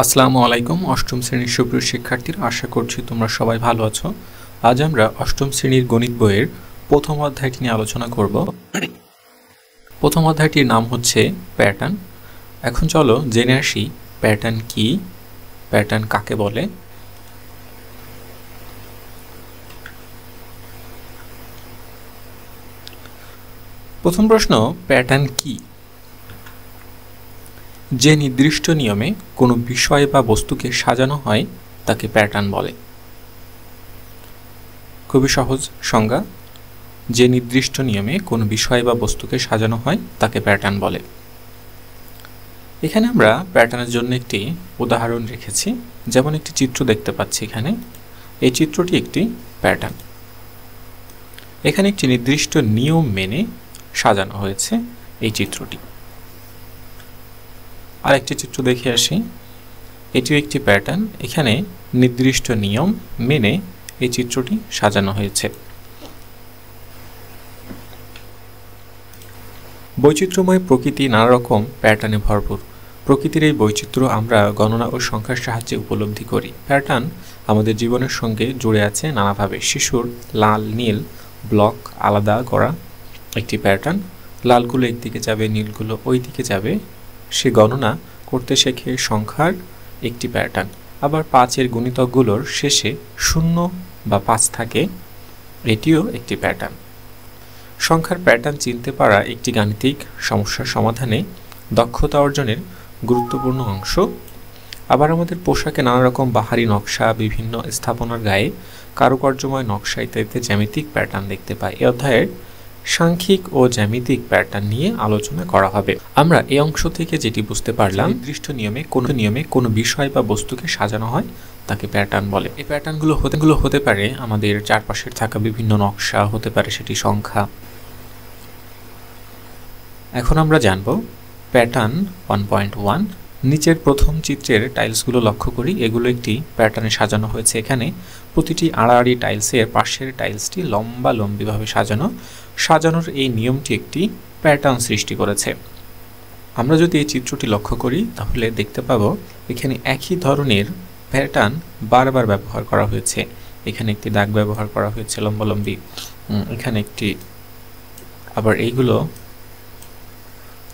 আসসালামু আলাইকুম অষ্টম শ্রেণীর সুপ্রিয় শিক্ষার্থীরা, আশা করছি তোমরা সবাই ভালো আছো। আজ আমরা অষ্টম শ্রেণীর গণিত বইয়ের প্রথম অধ্যায়টি নিয়ে আলোচনা করব। প্রথম অধ্যায়টির নাম হচ্ছে প্যাটার্ন। এখন চলো জেনে আসি প্যাটার্ন কি, প্যাটার্ন কাকে বলে। প্রথম প্রশ্ন, প্যাটার্ন কি? যে নির্দিষ্ট নিয়মে কোনো বিষয় বা বস্তুকে সাজানো হয় তাকে প্যাটার্ন বলে। খুবই সহজ সংজ্ঞা, যে নির্দিষ্ট নিয়মে কোনো বিষয় বা বস্তুকে সাজানো হয় তাকে প্যাটার্ন বলে। এখানে আমরা প্যাটার্নের জন্য একটি উদাহরণ রেখেছি, যেমন একটি চিত্র দেখতে পাচ্ছি এখানে। এই চিত্রটি একটি প্যাটার্ন। এখানে একটি নির্দিষ্ট নিয়ম মেনে সাজানো হয়েছে এই চিত্রটি। আরেকটি চিত্র দেখে আসি, এটিও একটি প্যাটার্ন। এখানে নির্দিষ্ট নিয়ম মেনে এই চিত্রটি সাজানো হয়েছে। বৈচিত্র্যময় প্রকৃতি নানা রকম প্যাটার্নে ভরপুর। প্রকৃতির এই বৈচিত্র্য আমরা গণনা ও সংখ্যার সাহায্যে উপলব্ধি করি। প্যাটার্ন আমাদের জীবনের সঙ্গে জুড়ে আছে নানাভাবে। শিশুর লাল নীল ব্লক আলাদা করা একটি প্যাটার্ন। লালগুলো একদিকে যাবে, নীলগুলো ওই দিকে যাবে, সে গণনা করতে শেখে সংখ্যার একটি প্যাটার্ন। আবার 5-এর গুণিতকগুলোর শেষে 0 বা 5 থাকে, এটিও একটি প্যাটার্ন। সংখ্যার প্যাটার্ন চিনতে পারা একটি গাণিতিক সমস্যার সমাধানে দক্ষতা অর্জনের গুরুত্বপূর্ণ অংশ। আবার আমাদের পোশাকে নানা রকম বাহারি নকশা, বিভিন্ন স্থাপনার গায়ে কারুকার্যময় নকশা ইত্যাদিতে জ্যামিতিক প্যাটার্ন দেখতে পাই। এই অধ্যায়ের সাংখ্যিক ও জ্যামিতিক প্যাটার্ন নিয়ে আলোচনা করা হবে। আমরা এই অংশ থেকে যেটি বুঝতে পারলাম, নির্দিষ্ট নিয়মে কোনো বিষয় বা বস্তুকে সাজানো হয় তাকে প্যাটার্ন বলে। এই প্যাটার্নগুলো হতে পারে আমাদের চারপাশের থাকা বিভিন্ন নকশা, হতে পারে সেটি সংখ্যা। এখন আমরা জানব প্যাটার্ন 1.1। নিচের প্রথম চিত্রের টাইলসগুলো লক্ষ্য করি, এগুলো একটি প্যাটার্নে সাজানো হয়েছে। এখানে প্রতিটি আড়াআড়ি টাইলসের পাশের টাইলসটি লম্বালম্বিভাবে সাজানোর এই নিয়মটি একটি প্যাটার্ন সৃষ্টি করেছে। আমরা যদি এই চিত্রটি লক্ষ্য করি তাহলে দেখতে পাবো এখানে একই ধরনের প্যাটার্ন বারবার ব্যবহার করা হয়েছে। এখানে একটি দাগ ব্যবহার করা হয়েছে লম্বালম্বি, এখানে একটি, আবার এইগুলো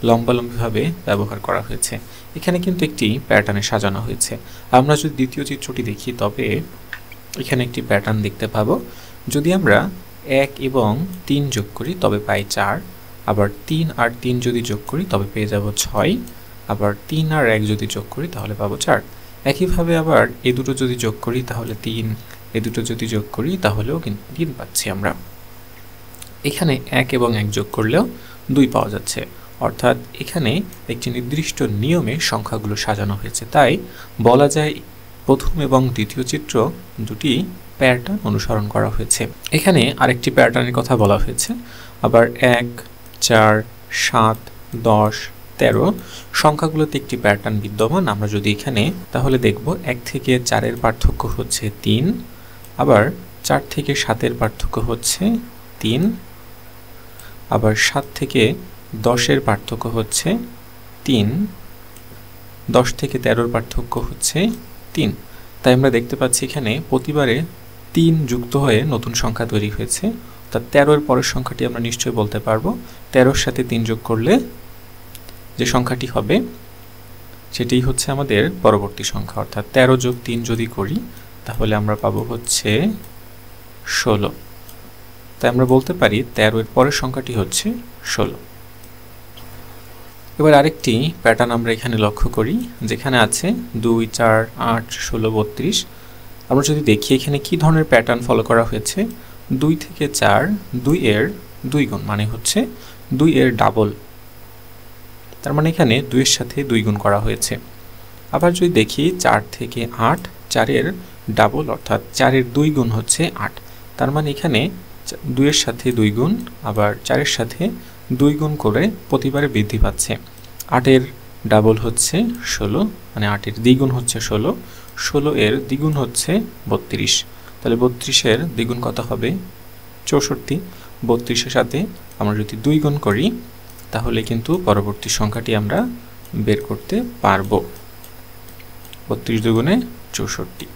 লম্বালম্বিভাবে ব্যবহার করা হয়েছে। এখানে কিন্তু একটি প্যাটার্নে সাজানো হয়েছে। আমরা যদি দ্বিতীয় চিত্রটি দেখি তবে এখানে একটি প্যাটার্ন দেখতে পাবো। যদি আমরা 1 এবং 3 যোগ করি তবে পাই 4, আবার 3 আর 3 যদি যোগ করি তবে পেয়ে যাব 6, আবার 3 আর 1 যদি যোগ করি তাহলে পাবো 4। একইভাবে আবার এই দুটো যদি যোগ করি তাহলে 3, এই দুটো যদি যোগ করি তাহলেও কিন্তু 3 পাচ্ছি আমরা। এখানে 1 এবং 1 যোগ করলেও 2 পাওয়া যাচ্ছে। অর্থাৎ এখানে একটি নির্দিষ্ট নিয়মে সংখ্যাগুলো সাজানো হয়েছে। তাই বলা যায় প্রথম এবং দ্বিতীয় চিত্র দুটি প্যাটার্ন অনুসরণ করা হয়েছে। এখানে আরেকটি প্যাটার্নের কথা বলা হয়েছে। আবার 1, 4, 7, 10, 13 সংখ্যাগুলোতে একটি প্যাটার্ন বিদ্যমান। আমরা যদি এখানে তাহলে দেখব 1 থেকে 4-এর পার্থক্য হচ্ছে 3, আবার 4 থেকে 7-এর পার্থক্য হচ্ছে 3, আবার 7 থেকে 10-এর পার্থক্য হচ্ছে 3, 10 থেকে 13-এর পার্থক্য হচ্ছে 3। তাই আমরা দেখতে পাচ্ছি এখানে প্রতিবারে 3 যুক্ত হয়ে নতুন সংখ্যা তৈরি হয়েছে। অর্থাৎ 13-এর পরের সংখ্যাটি আমরা নিশ্চয়ই বলতে পারবো। 13-এর সাথে 3 যোগ করলে যে সংখ্যাটি হবে সেটাই হচ্ছে আমাদের পরবর্তী সংখ্যা। অর্থাৎ 13 যোগ 3 যদি করি তাহলে আমরা পাবো হচ্ছে 16। তাই আমরা বলতে পারি 13-এর পরের সংখ্যাটি হচ্ছে 16। এবার আরেকটি প্যাটার্ন আমরা এখানে লক্ষ্য করি, যেখানে আছে 2, 4, 8, 16, 32। আমরা যদি দেখি এখানে কি ধরনের প্যাটার্ন ফলো করা হয়েছে। 2 থেকে 4 2 এর 2 গুণ, মানে হচ্ছে 2 এর ডাবল। তার মানে এখানে 2 এর সাথে 2 গুণ করা হয়েছে। আবার যদি দেখি 4 থেকে 8 4 এর ডাবল, অর্থাৎ 4 এর 2 গুণ হচ্ছে 8। তার মানে এখানে 2 এর সাথে 2 গুণ, আবার 4 এর সাথে 2 গুণ করে প্রতিবারে বৃদ্ধি পাচ্ছে। 8 এর ডাবল হচ্ছে 16, মানে 8 এর দ্বিগুণ হচ্ছে 16, 16 এর দ্বিগুণ হচ্ছে 32। তাহলে 32 এর দ্বিগুণ কত হবে? 64। 32 এর সাথে আমরা যদি 2 গুণ করি তাহলে কিন্তু পরবর্তী সংখ্যাটি আমরা বের করতে পারবো। 32 দুগুণে 64।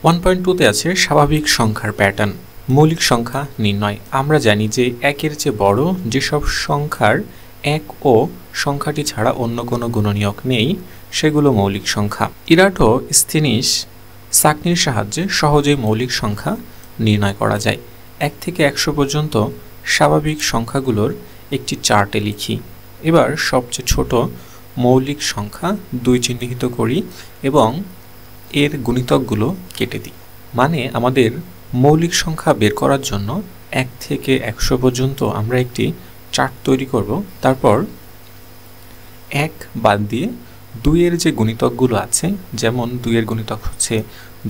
ওয়ান পয়েন্ট টুতে আছে স্বাভাবিক সংখ্যার প্যাটার্ন, মৌলিক সংখ্যা নির্ণয়। আমরা জানি যে একের চেয়ে বড় যেসব সংখ্যার এক ও সংখ্যাটি ছাড়া অন্য কোনো গুণনীয়ক নেই সেগুলো মৌলিক সংখ্যা। ইরাটো স্থিনিস সাকনির সাহায্যে সহজেই মৌলিক সংখ্যা নির্ণয় করা যায়। 1 থেকে 100 পর্যন্ত স্বাভাবিক সংখ্যাগুলোর একটি চার্টে লিখি। এবার সবচেয়ে ছোট মৌলিক সংখ্যা 2 চিহ্নিত করি এবং এর গুণিতকগুলো কেটে দিই। মানে আমাদের মৌলিক সংখ্যা বের করার জন্য 1 থেকে 100 পর্যন্ত আমরা একটি চার্ট তৈরি করব। তারপর 1 বাদ দিয়ে 2 এর যে গুণিতকগুলো আছে, যেমন 2 এর গুণিতক হচ্ছে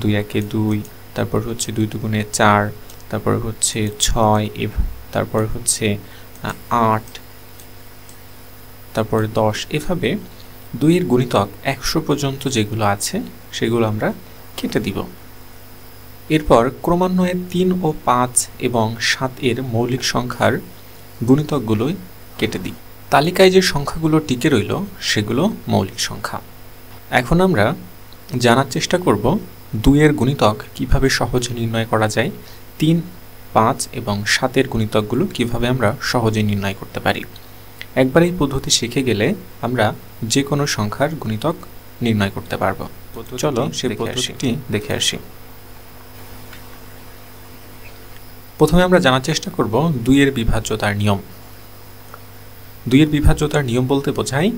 2 একে 2, তারপর হচ্ছে 2 দুগুণে 4, তারপর হচ্ছে 6, তারপর হচ্ছে 8, তারপরে 10, এভাবে 2 এর গুণিতক 100 পর্যন্ত যেগুলো আছে সেগুলো আমরা কেটে দিব। এরপর ক্রমান্বয়ে 3 ও 5 এবং 7 এর মৌলিক সংখ্যার গুণিতকগুলো কেটে দিই। তালিকায় যে সংখ্যাগুলো টিকে রইল সেগুলো মৌলিক সংখ্যা। এখন আমরা জানার চেষ্টা করব 2 এর গুণিতক কিভাবে সহজে নির্ণয় করা যায়, 3, 5 এবং 7 এর গুণিতকগুলো কিভাবে আমরা সহজে নির্ণয় করতে পারি। একবার এই পদ্ধতি শিখে গেলে আমরা যে কোনো সংখ্যার গুণিতক নির্ণয় করতে পারবো। চলো সেই পদ্ধতিটি দেখে আসি। প্রথমে আমরা জানার চেষ্টা করব 2 এর বিভাজ্যতার নিয়ম। 2 এর বিভাজ্যতার নিয়ম বলতে বোঝায়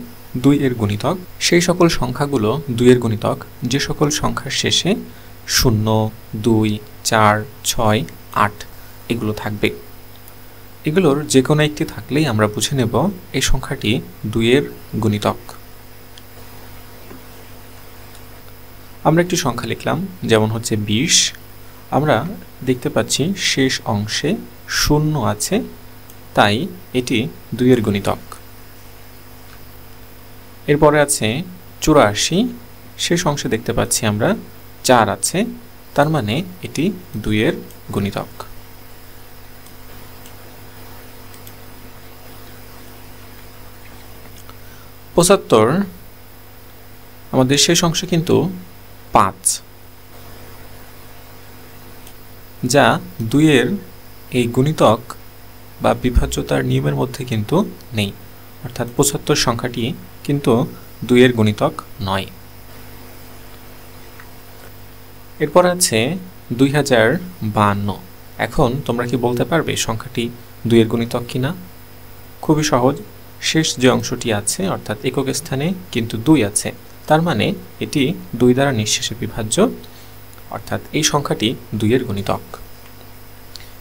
2 এর গুণিতক সেই সকল সংখ্যাগুলো 2 এর গুণিতক যে সকল সংখ্যার শেষে 0, 2, 4, 6, 8 এগুলো থাকবে। এগুলোর যে কোনো একটি থাকলেই আমরা বুঝে নেব এই সংখ্যাটি 2 এর গুণিতক। আমরা একটি সংখ্যা লিখলাম, যেমন হচ্ছে 20। আমরা দেখতে পাচ্ছি শেষ অংশে 0 আছে, তাই এটি 2 এর গুণিতক। এরপরে আছে 84, শেষ অংশে দেখতে পাচ্ছি আমরা 4 আছে, তার মানে এটি 2 এর গুণিতক। পঁচাত্তর, আমাদের শেষ অংশে কিন্তু 5, যা 2 এর এই গুণিতক বা বিভাজ্যতার নিয়মের মধ্যে কিন্তু নেই, অর্থাৎ 75 সংখ্যাটি কিন্তু 2 এর গুণিতক নয়। এরপর আছে 2052। এখন তোমরা কি বলতে পারবে সংখ্যাটি 2 এর গুণিতক কিনা? খুবই সহজ, শেষ যে অংশটি আছে অর্থাৎ একক স্থানে কিন্তু 2 আছে, তার মানে এটি 2 দ্বারা নিঃশেষে বিভাজ্য, অর্থাৎ এই সংখ্যাটি 2 এর গুণিতক।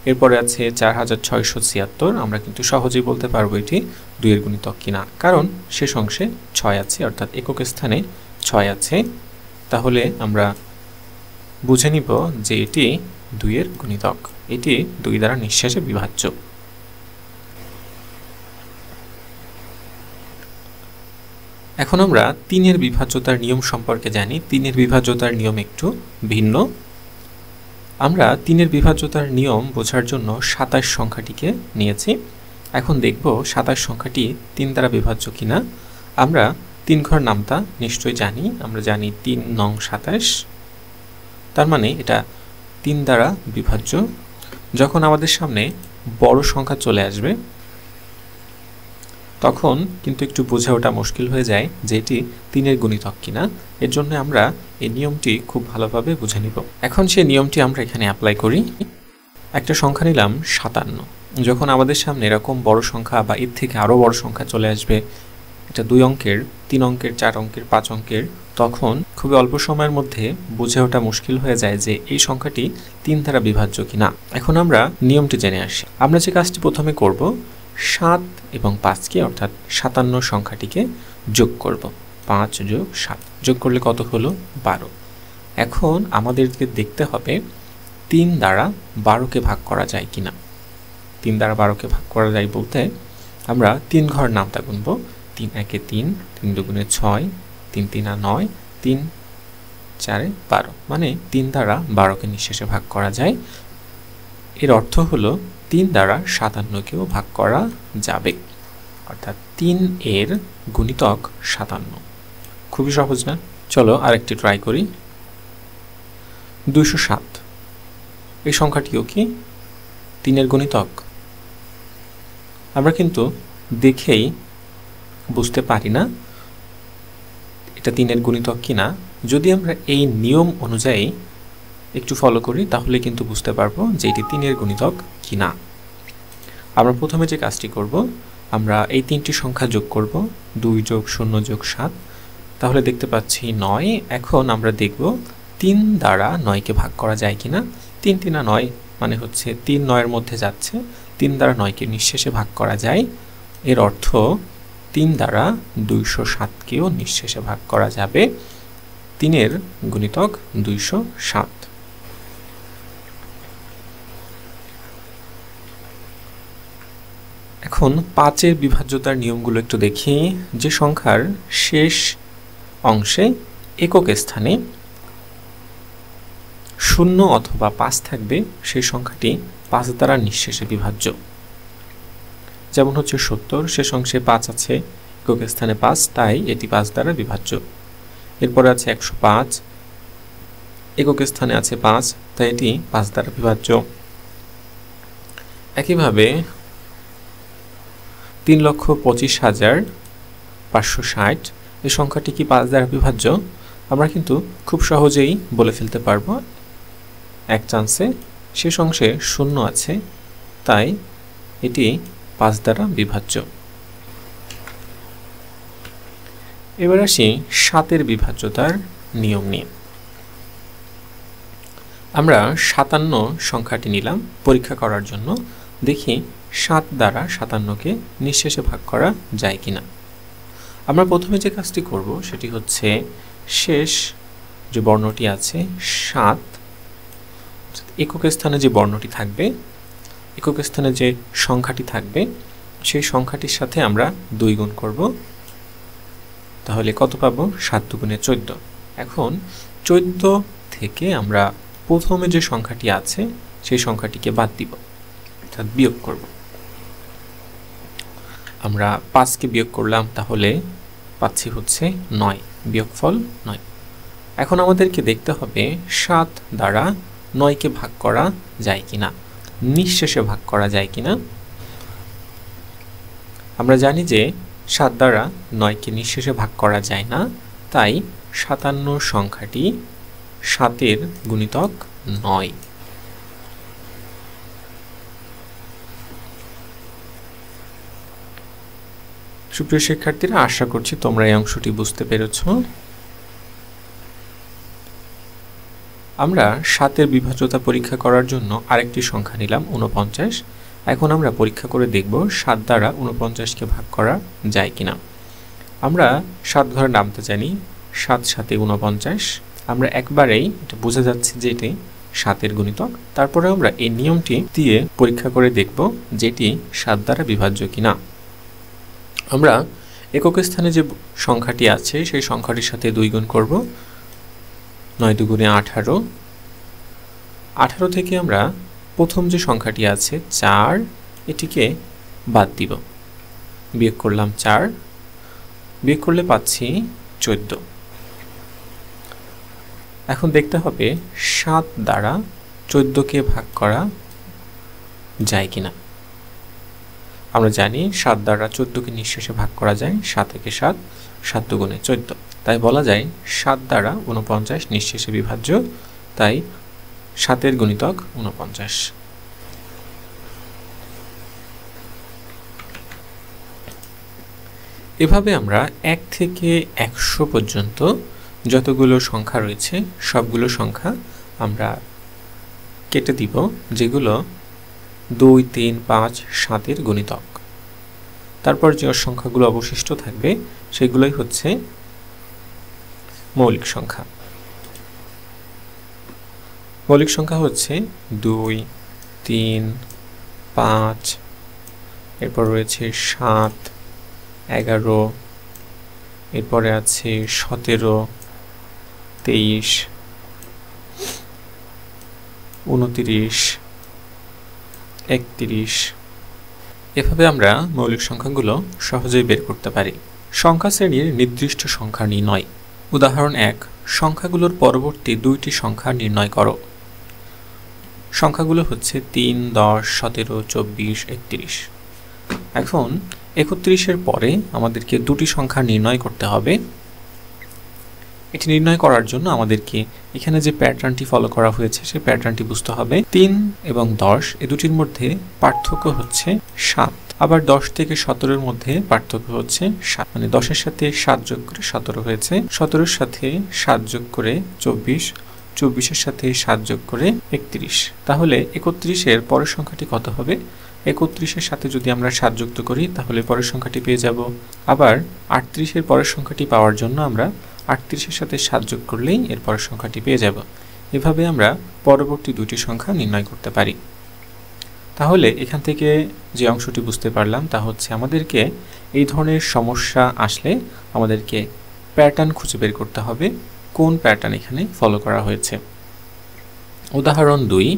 এরপরে আছে 4676, আমরা কিন্তু সহজেই বলতে পারবো এটি 2 এর গুণিতক কিনা, কারণ শেষ অংশে 6 আছে অর্থাৎ একক স্থানে 6 আছে, তাহলে আমরা বুঝে নিব যে এটি 2 এর গুণিতক, এটি 2 দ্বারা নিঃশেষে বিভাজ্য। এখন আমরা 3 এর বিভাজ্যতার নিয়ম সম্পর্কে জানি। 3 এর বিভাজ্যতার নিয়ম একটু ভিন্ন। আমরা 3 এর বিভাজ্যতার নিয়ম বোঝার জন্য 27 সংখ্যাটিকে নিয়েছি। এখন দেখব 27 সংখ্যাটি 3 দ্বারা বিভাজ্য কিনা। আমরা 3 ঘর নামতা নিশ্চয়ই জানি, আমরা জানি 3 নং 27, তার মানে এটা 3 দ্বারা বিভাজ্য। যখন আমাদের সামনে বড় সংখ্যা চলে আসবে তখন কিন্তু একটু বুঝে ওঠা মুশকিল হয়ে যায় যে এটি 3 এর গুণিতক কিনা। এর জন্য আমরা এই নিয়মটি খুব ভালোভাবে বুঝে নিব। এখন সেই নিয়মটি আমরা এখানে অ্যাপ্লাই করি। একটা সংখ্যা নিলাম 57, যখন আমাদের সামনে এরকম বড় সংখ্যা বা এর থেকে আরও বড় সংখ্যা চলে আসবে, এটা 2 অঙ্কের, 3 অঙ্কের, 4 অঙ্কের, 5 অঙ্কের, তখন খুবই অল্প সময়ের মধ্যে বুঝে ওঠা মুশকিল হয়ে যায় যে এই সংখ্যাটি 3 দ্বারা বিভাজ্য কিনা। এখন আমরা নিয়মটি জেনে আসি। আমরা যে কাজটি প্রথমে করব, 7 এবং 5কে অর্থাৎ 57 সংখ্যাটিকে যোগ করব। 5 যোগ 7 যোগ করলে কত হলো? 12। এখন আমাদেরকে দেখতে হবে 3 দ্বারা 12কে ভাগ করা যায় কিনা। 3 দ্বারা 12কে ভাগ করা যায় বলতে আমরা 3 ঘর নামতা গুনব। 3 একে 3, 3 দুগুণে 6, 3 3 9, 3 4 12, মানে 3 দ্বারা 12কে নিঃশেষে ভাগ করা যায়। এর অর্থ হলো 3 দ্বারা 57কেও ভাগ করা যাবে। অর্থাৎ 3 এর গুণিতক 57। খুবই সহজ না? চলো আরেকটি ট্রাই করি। 207 এই সংখ্যাটিও কি 3 এর গুণিতক? আমরা কিন্তু দেখেই বুঝতে পারি না এটা 3 এর গুণিতক কিনা। যদি আমরা এই নিয়ম অনুযায়ী একটু ফলো করি তাহলে কিন্তু বুঝতে পারবো যে এটি 3 এর গুণিতক কিনা। আমরা প্রথমে যে কাজটি করব, আমরা এই 3টি সংখ্যা যোগ করব, 2 যোগ 0 যোগ 7, তাহলে দেখতে পাচ্ছি 9। এখন আমরা দেখব 3 দ্বারা 9কে ভাগ করা যায় কিনা। 3 3 9 মানে হচ্ছে 3 9 এর মধ্যে যাচ্ছে, 3 দ্বারা 9কে নিঃশেষে ভাগ করা যায়। এর অর্থ 3 দ্বারা 207কেও নিঃশেষে ভাগ করা যাবে। 3 এর গুণিতক 207। এখন 5 এর বিভাজ্যতার নিয়মগুলো একটু দেখি। যে সংখ্যার শেষ অংশে একক স্থানে 0 অথবা 5 থাকবে সেই সংখ্যাটি 5 দ্বারা নিঃশেষে বিভাজ্য। যেমন হচ্ছে 70, শেষ অংশে 5 আছে, একক স্থানে 5, তাই এটি 5 দ্বারা বিভাজ্য। এরপরে আছে 105, একক স্থানে আছে 5, তাই এটি 5 দ্বারা বিভাজ্য। একইভাবে 3,25,560 এই সংখ্যাটি কি 5 দ্বারা বিভাজ্য? আমরা কিন্তু খুব সহজেই বলে ফেলতে পারবো। এক চান্সে শেষ অংশে 0 আছে, তাই এটি 5 দ্বারা বিভাজ্য। এবার আসি 7 এর বিভাজ্যতার নিয়ম নিয়ে। আমরা 57 সংখ্যাটি নিলাম পরীক্ষা করার জন্য, দেখি 7 দ্বারা 57কে নিঃশেষে ভাগ করা যায় কিনা। আমরা প্রথমে যে কাজটি করব সেটি হচ্ছে শেষ যে বর্ণটি আছে 7, একক স্থানে যে বর্ণটি থাকবে, একক স্থানে যে সংখ্যাটি থাকবে সেই সংখ্যাটির সাথে আমরা 2 গুণ করব, তাহলে কত পাবো? 7 দুগুণে 14। এখন 14 থেকে আমরা প্রথমে যে সংখ্যাটি আছে সেই সংখ্যাটিকে বাদ দিব, অর্থাৎ বিয়োগ করব। আমরা 5কে বিয়োগ করলাম, তাহলে পাচ্ছি হচ্ছে 9, বিয়োগফল 9। এখন আমাদেরকে দেখতে হবে 7 দ্বারা 9কে ভাগ করা যায় কিনা, নিঃশেষে ভাগ করা যায় কিনা। আমরা জানি যে 7 দ্বারা 9কে নিঃশেষে ভাগ করা যায় না, তাই 57 সংখ্যাটি 7 এর গুণিতক 9। সুপ্রিয় শিক্ষার্থীরা, আশা করছি তোমরা এই অংশটি বুঝতে পেরেছ। আমরা 7 এর বিভাজ্যতা পরীক্ষা করার জন্য আরেকটি সংখ্যা নিলাম 49। এখন আমরা পরীক্ষা করে দেখব 7 দ্বারা 49কে ভাগ করা যায় কিনা। আমরা 7 ঘরে নামতে জানি, 7 7 49। আমরা একবারেই এটা বোঝা যাচ্ছে যে এটি 7 এর গুণিতক। তারপরে আমরা এই নিয়মটি দিয়ে পরীক্ষা করে দেখব যেটি 7 দ্বারা বিভাজ্য কিনা। আমরা একক স্থানে যে সংখ্যাটি আছে সেই সংখ্যাটির সাথে 2 গুণ করব, 9 দুগুণে 18। 18 থেকে আমরা প্রথম যে সংখ্যাটি আছে 4, এটিকে বাদ দিব, বিয়োগ করলাম 4, বিয়োগ করলে পাচ্ছি 14। এখন দেখতে হবে 7 দ্বারা 14কে ভাগ করা যায় কিনা। আমরা জানি 7 দ্বারা 14কে নিঃশেষে ভাগ করা যায়, 7 থেকে 7, 7 দুগুণে 14, তাই বলা যায় 7 দ্বারা 49 নিঃশেষে বিভাজ্য, তাই 7 এর গুণিতক 49। এভাবে আমরা 1 থেকে 100 পর্যন্ত যতগুলো সংখ্যা রয়েছে সবগুলো সংখ্যা আমরা কেটে দিব, যেগুলো 2 3 5 7 এর গুণিতক। তারপর যে সংখ্যাগুলো অবশিষ্ট থাকবে সেগুলোই হচ্ছে মৌলিক সংখ্যা। মৌলিক সংখ্যা হচ্ছে 2 3 5, এরপর রয়েছে 7 11, এরপরে আছে 17 23 29 31 এভাবে আমরা মৌলিক সংখ্যাগুলো সহজেই বের করতে পারি। সংখ্যা শ্রেণীর নির্দিষ্ট সংখ্যা নির্ণয়। উদাহরণ 1, সংখ্যাগুলোর পরবর্তী দুইটি সংখ্যা নির্ণয় করো। সংখ্যাগুলো হচ্ছে 3, 10, 17, 24, 31। এখন 31-এর পরে আমাদেরকে দুটি সংখ্যা নির্ণয় করতে হবে। এটি নির্ণয় করার জন্য আমাদেরকে এখানে যে প্যাটার্নটি ফলো করা হয়েছে সেই প্যাটার্নটি বুঝতে হবে। 3 এবং 10 এই দুটির মধ্যে পার্থক্য হচ্ছে 7। আবার 10 থেকে 17-এর মধ্যে পার্থক্য হচ্ছে 7, মানে 10-এর সাথে 7 যোগ করে 17 হয়েছে, 17-এর সাথে 7 যোগ করে 24, 24-এর সাথে 7 যোগ করে 31। তাহলে 31-এর পরের সংখ্যাটি কত হবে? 31-এর সাথে যদি আমরা 7 যুক্ত করি তাহলে পরের সংখ্যাটি পেয়ে যাব। আবার 38-এর পরের সংখ্যাটি পাওয়ার জন্য আমরা 38-এর সাথে 7 যোগ করলেই এর পরের সংখ্যাটি পেয়ে যাব। এভাবে আমরা পরবর্তী দুটি সংখ্যা নির্ণয় করতে পারি। তাহলে এখান থেকে যে অংশটি বুঝতে পারলাম তা হচ্ছে আমাদেরকে এই ধরনের সমস্যা আসলে আমাদেরকে প্যাটার্ন খুঁজে বের করতে হবে, কোন প্যাটার্ন এখানে ফলো করা হয়েছে। উদাহরণ 2,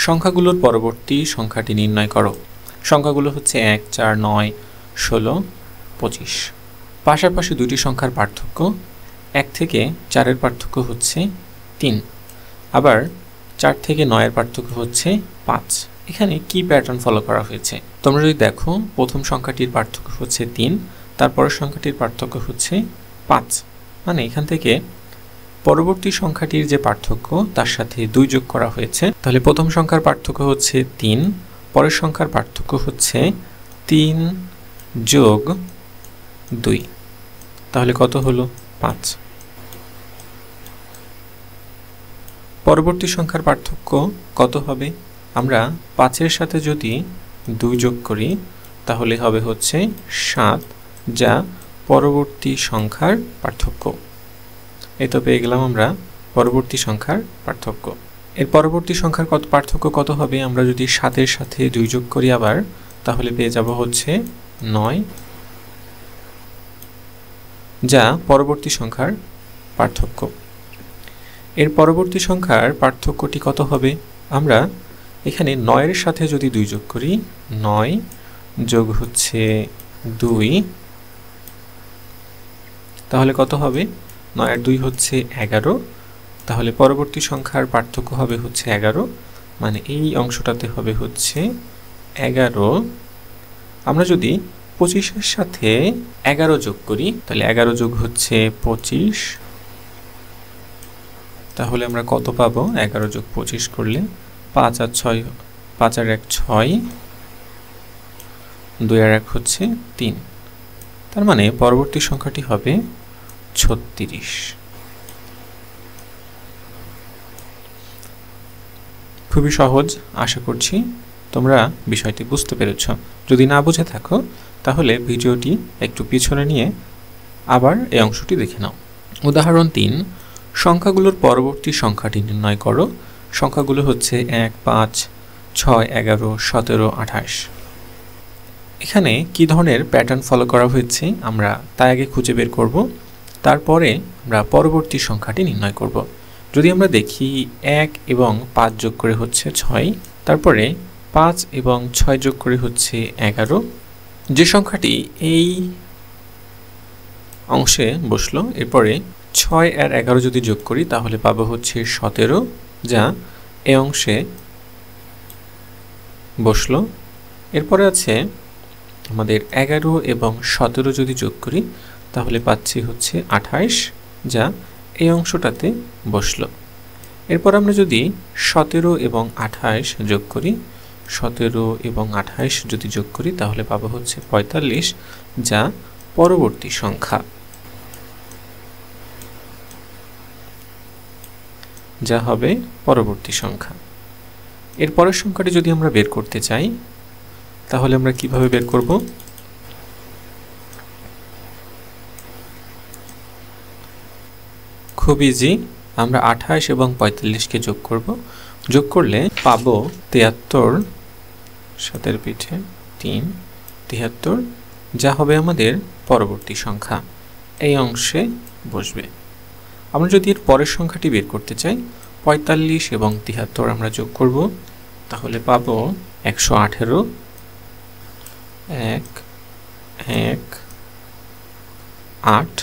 সংখ্যাগুলোর পরবর্তী সংখ্যাটি নির্ণয় করো। সংখ্যাগুলো হচ্ছে 1, 4, 9, 16, 25। পাশাপাশি দুটি সংখ্যার পার্থক্য, 1 থেকে 4-এর পার্থক্য হচ্ছে 3, আবার 4 থেকে 9-এর পার্থক্য হচ্ছে 5। এখানে কি প্যাটার্ন ফলো করা হয়েছে? তোমরা যদি দেখো, প্রথম সংখ্যাটির পার্থক্য হচ্ছে 3, তারপরের সংখ্যাটির পার্থক্য হচ্ছে 5, মানে এখান থেকে পরবর্তী সংখ্যাটির যে পার্থক্য তার সাথে 2 যোগ করা হয়েছে। তাহলে প্রথম সংখ্যার পার্থক্য হচ্ছে 3, পরের সংখ্যার পার্থক্য হচ্ছে 3 যোগ 2, তাহলে কত হলো? 5। পরবর্তী সংখ্যার পার্থক্য কত হবে? আমরা 5-এর সাথে যদি 2 যোগ করি তাহলে হবে হচ্ছে 7, যা পরবর্তী সংখ্যার পার্থক্য। এই তো পেয়ে গেলাম আমরা পরবর্তী সংখ্যার পার্থক্য। এর পরবর্তী সংখ্যার পার্থক্য কত হবে? আমরা যদি 7-এর সাথে 2 যোগ করি আবার, তাহলে পেয়ে যাব হচ্ছে 9, যা পরবর্তী সংখ্যার পার্থক্য। এর পরবর্তী সংখ্যার পার্থক্যটি কত হবে? আমরা এখানে 9-এর সাথে যদি 2 যোগ করি, 9 যোগ হচ্ছে 2, তাহলে কত হবে? 9 আর 2 হচ্ছে 11, তাহলে পরবর্তী সংখ্যার পার্থক্য হবে হচ্ছে 11, মানে এই অংশটাতে হবে হচ্ছে 11। আমরা যদি 25-এর সাথে 11 যোগ করি তাহলে 11 যোগ হচ্ছে 25, তাহলে আমরা কত পাবো? 11 যোগ 25 করলে 5 আর 6, 5 আর 1 6, 2 আর 1 হচ্ছে 3, তার মানে পরবর্তী সংখ্যাটি হবে 36। খুবই সহজ, আশা করছি তোমরা বিষয়টি বুঝতে পেরেছ। যদি না বুঝে থাকো তাহলে ভিডিওটি একটু পিছনে নিয়ে আবার এই অংশটি দেখে নাও। উদাহরণ 3, সংখ্যাগুলোর পরবর্তী সংখ্যাটি নির্ণয় করো। সংখ্যাগুলো হচ্ছে 1, 5, 6, 11, 17, 28। এখানে কি ধরনের প্যাটার্ন ফলো করা হয়েছে আমরা তাই আগে খুঁজে বের করব, তারপরে আমরা পরবর্তী সংখ্যাটি নির্ণয় করব। যদি আমরা দেখি 1 এবং 5 যোগ করে হচ্ছে 6, তারপরে 5 এবং 6 যোগ করে হচ্ছে 11, যে সংখ্যাটি এই অংশে বসলো, এরপরে 6 আর 11 যদি যোগ করি তাহলে পাবো হচ্ছে 17, যা এই অংশে বসলো। এরপরে আছে আমাদের 11 এবং 17 যদি যোগ করি তাহলে পাচ্ছি হচ্ছে 28, যা এই অংশটাতে বসলো। এরপর আমরা যদি 17 এবং 28 যোগ করি, 17 এবং 28 যদি যোগ করি তাহলে পাবো হচ্ছে 45, যা পরবর্তী সংখ্যা, যা হবে পরবর্তী সংখ্যা। এর পরের সংখ্যাটি যদি আমরা বের করতে চাই তাহলে আমরা কিভাবে বের করব? খুব ইজি, আমরা 28 এবং 45-কে যোগ করব। যোগ করলে পাবো 73, 7-এর পিঠে 3, 73, যা হবে আমাদের পরবর্তী সংখ্যা, এই অংশে বসবে। আমরা যদি এর পরের সংখ্যাটি বের করতে চাই, 45 এবং 73 আমরা যোগ করব, তাহলে পাবো 118, 1 1 8।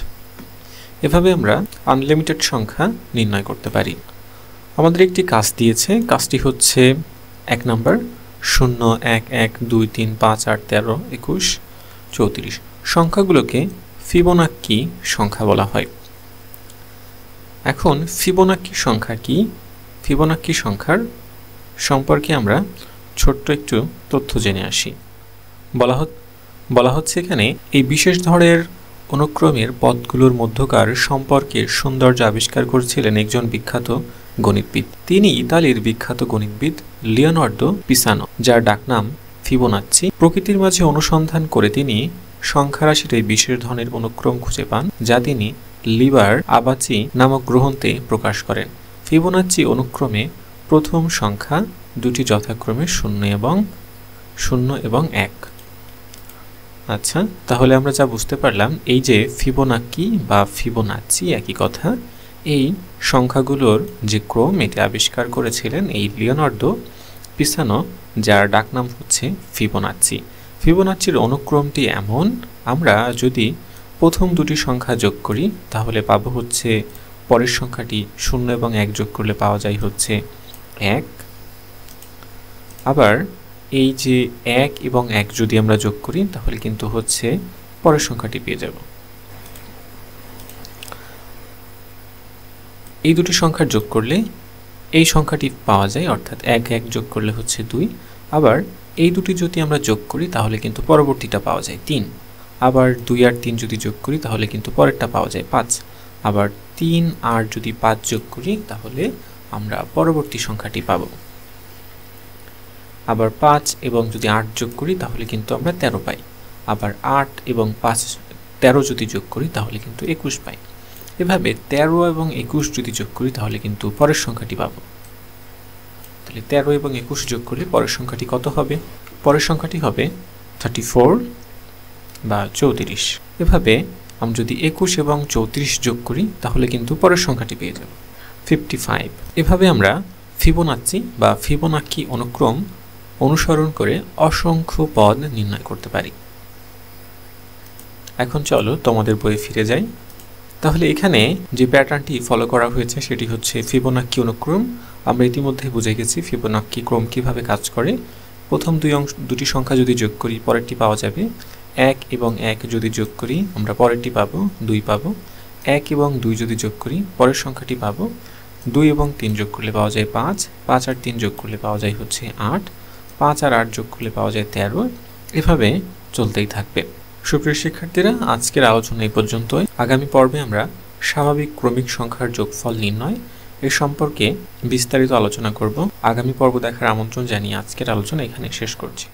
এভাবে আমরা আনলিমিটেড সংখ্যা নির্ণয় করতে পারি। আমাদের একটি কাজ দিয়েছে, কাজটি হচ্ছে 1 নাম্বার 0 1 1 2 3 5 8 13 21 34 সংখ্যাগুলোকে ফিবোনাক্কি সংখ্যা বলা হয়। এখন ফিবোনাক্কি সংখ্যা কি? ফিবোনাক্কি সংখ্যার সম্পর্কে আমরা ছোট্ট একটু তথ্য জেনে আসি। বলা হচ্ছে এখানে এই বিশেষ ধরনের অনুক্রমের পদগুলোর মধ্যকার সম্পর্কের সৌন্দর্য আবিষ্কার করেছিলেন একজন বিখ্যাত গণিতবিদ। তিনি ইতালির বিখ্যাত গণিতবিদ লিওনার্দো পিসানো, যার ডাকনাম ফিবোনাচ্চি। প্রকৃতির মাঝে অনুসন্ধান করে তিনি সংখ্যারাশির এই বিশেষ ধরনের অনুক্রম খুঁজে পান, যা তিনি লিবার আবাচি নামক গ্রন্থে প্রকাশ করেন। ফিবোনাচ্চি অনুক্রমে প্রথম সংখ্যা দুটি যথাক্রমে 0 এবং 1। আচ্ছা, তাহলে আমরা যা বুঝতে পারলাম, এই যে ফিবোনাক্কি বা ফিবোনাচ্চি একই কথা। এই সংখ্যাগুলোর যে ক্রম, এটি আবিষ্কার করেছিলেন এই লিওনার্দো পিসানো, যার ডাকনাম হচ্ছে ফিবোনাচ্চি। ফিবোনাচ্চির অনুক্রমটি এমন, আমরা যদি প্রথম দুটি সংখ্যা যোগ করি তাহলে পাবো হচ্ছে পরের সংখ্যাটি 0 এবং 1 যোগ করলে পাওয়া যায় হচ্ছে 1। আবার এই যে 1 এবং 1 যদি আমরা যোগ করি তাহলে কিন্তু হচ্ছে পরের সংখ্যাটি পেয়ে যাব। এই দুটি সংখ্যা যোগ করলে এই সংখ্যাটি পাওয়া যায়, অর্থাৎ 1 1 যোগ করলে হচ্ছে 2। আবার এই দুটি যদি আমরা যোগ করি তাহলে কিন্তু পরবর্তীটা পাওয়া যায় 3। আবার 2 আর 3 যদি যোগ করি তাহলে কিন্তু পরেরটা পাওয়া যায় 5। আবার 3 আর যদি 5 যোগ করি তাহলে আমরা পরবর্তী সংখ্যাটি পাব। আবার 5 এবং যদি 8 যোগ করি তাহলে কিন্তু আমরা 13 পাই। আবার 8 এবং 5 13 যদি যোগ করি তাহলে কিন্তু 21 পাই। এভাবে 13 এবং 21 যদি যোগ করি তাহলে কিন্তু পরের সংখ্যাটি পাব। তাহলে 13 এবং 21 যোগ করলে পরের সংখ্যাটি কত হবে? পরের সংখ্যাটি হবে 34 বা 34। এভাবে আমরা যদি 21 এবং 34 যোগ করি তাহলে কিন্তু পরের সংখ্যাটি পেয়ে যাব 55। এভাবে আমরা ফিবোনাচ্চি বা ফিবোনাক্কি অনুক্রম অনুসরণ করে অসংখ্য পদ নির্ণয় করতে পারি। এখন চলো তোমাদের বইয়ে ফিরে যাই। তাহলে এখানে যে প্যাটার্নটি ফলো করা হয়েছে সেটি হচ্ছে ফিবোনাক্কি অনুক্রম। আমরা ইতিমধ্যে বুঝে গেছি ফিবোনাক্কি ক্রম কিভাবে কাজ করে। প্রথম দুটি সংখ্যা যদি যোগ করি পরেরটি পাওয়া যাবে 1 এবং 1 যদি যোগ করি আমরা পরেরটি পাবো 2 পাবো। 1 এবং 2 যদি যোগ করি পরের সংখ্যাটি পাবো 2 এবং 3 যোগ করলে পাওয়া যায় 5। 5 আর 3 যোগ করলে পাওয়া যায় হচ্ছে 8। 5 আর 8 যোগ করলে পাওয়া যায় 13। এভাবে চলতেই থাকবে। সুপ্রিয় শিক্ষার্থীরা, আজকের আলোচনা এই পর্যন্তই। আগামী পর্বে আমরা স্বাভাবিক ক্রমিক সংখ্যার যোগফল নির্ণয় এ সম্পর্কে বিস্তারিত আলোচনা করব। আগামী পর্ব দেখার আমন্ত্রণ জানিয়ে আজকের আলোচনা এখানে শেষ করছি।